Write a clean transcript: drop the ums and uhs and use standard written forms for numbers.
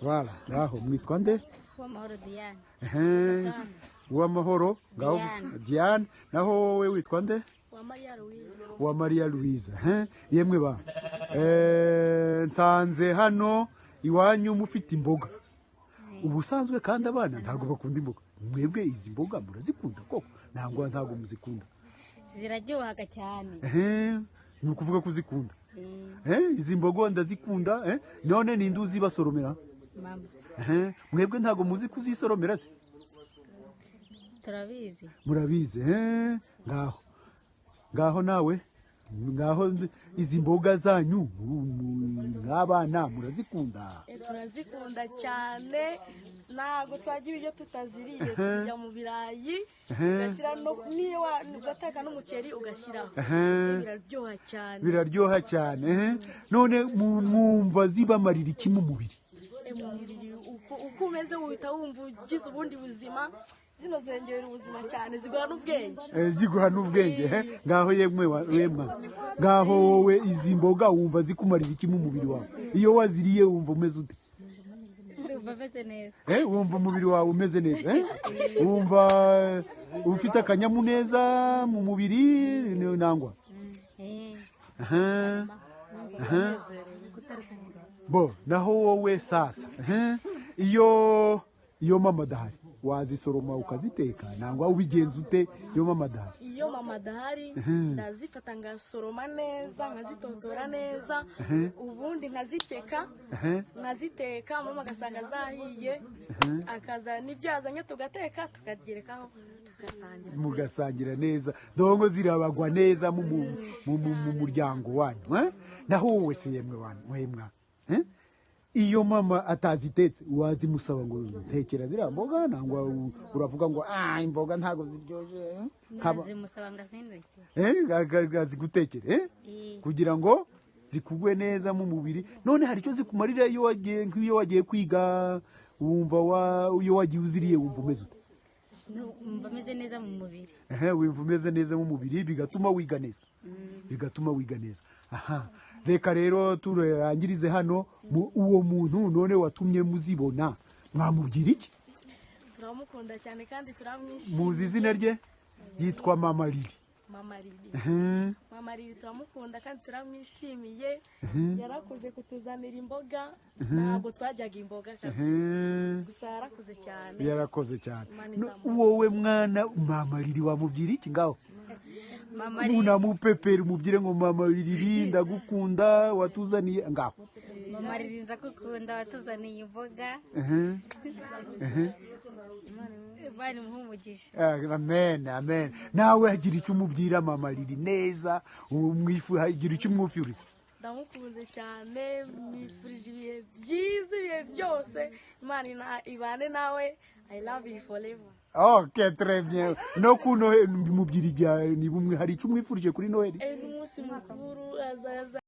Voilà, ngaho mwitwa nde? Uwamahoro Diane. Uwamahoro, ngaho Diane. Naho wowe witwa nde? Uwamariya Louise. Uwamariya Louise. Yemwe ba. Nsanze hano iwanyu mufite imboga. Ubusanzwe kandi abana ntago bakunda imboga. Mwebwe izi mboga murazikunda koko? Ntago muzikunda. Ziraryohaga cyane. Ni ukuvuga kuzikunda. Izi mboga ndazikunda. None ninde uzibasoromera? Mama. Mwebwe ntago muzi kuzisoromera se? Turabizi. Murabizi. Ngaho nawe izi mboga zanyu nk'abana murazikunda? Turazikunda cyane, ntago twagira ibyo tutaziriye, tuzijya mu birayi ugashyira niyo ugateka n'umuceri ugashyiraho, biraryoha cyane. Biraryoha cyane. None mwumva zibamarira iki mu mubiri? Uko umeze uhita wumva ugize ubundi buzima. Zino zengera ubuzima cyane, ziguha n'ubwenge. Ziguha n'ubwenge. Ngaho yemwe ngaho wowe izi mboga wumva zikumarira iki mu mubiri wawe? Iyo waziriye wumva umeze ute? Wumva umeze neza. Wumva umubiri wawe umeze neza? Wumva ufite akanyamuneza mu mubiri nangwa? Bo, naho wowe sasa. Iyo mama dahari wazisoroma ukaziteka nangwa ubigenza ute iyo mama dahari? Iyo mama dahari ndazifata ngasoroma neza, nkazitotora neza, ubundi nkazikeka, nkaziteka, mama agasanga zahiye, akaza nibyazanye tugateka, tukagerekaho tugasangira. Mugasangira neza, dongo zirabagwa neza mu muryango wanyu. Naho wowe se yemwe mwemwa, iyo mama atazitetse wazimusaba ngo ntekera ziriya mboga nangwa uravuga ngo imboga ntago ziryoje? Nazimusaba ngazindeke. Gazigutekere kugira ngo zikugwe neza mu mubiri. None hari icyo zikumarira iyo wagiye kwiga, wumva iyo wagiye uziriye wumva umeze ute? Wumva umeze neza mu mubiri. Wumva umeze neza mu mubiri bigatuma wiga neza. Bigatuma wiga neza. Reka rero turangirize hano. Uwo muntu none watumye muzibona mwamubwira iki? Turamukunda cyane kandi turamwishimiye. Muzi izina rye? Yitwa Mama Lili. Mama Lili turamukunda kandi turamwishimiye. Yarakuze kutuzanira imboga, ntabwo twajyaga imboga kabisa. Gusa yarakuze cyane. Yarakoze cyane. Wowe mwana Mama Lili wamubwira iki ngaho? Unamupepera umubwire ngo Mama Lili ndagukunda watuzaniye ngaho. Mama Lili ndagukunda watuzaniye imboga. Bari muhumugisha. Amen. Nawe hagira icyo umubwira Mama Lili neza, hagira icyo umwufuriza? Ndamukunze cyane, mwifurije ibihe byiza, ibihe byose. Imana ibane nawe. I love you forever. Okay, très bien. No kuno mubwira ibya ni bumwe hari icyo umwifurije kuri Noheli? N'umunsi mukuru azaza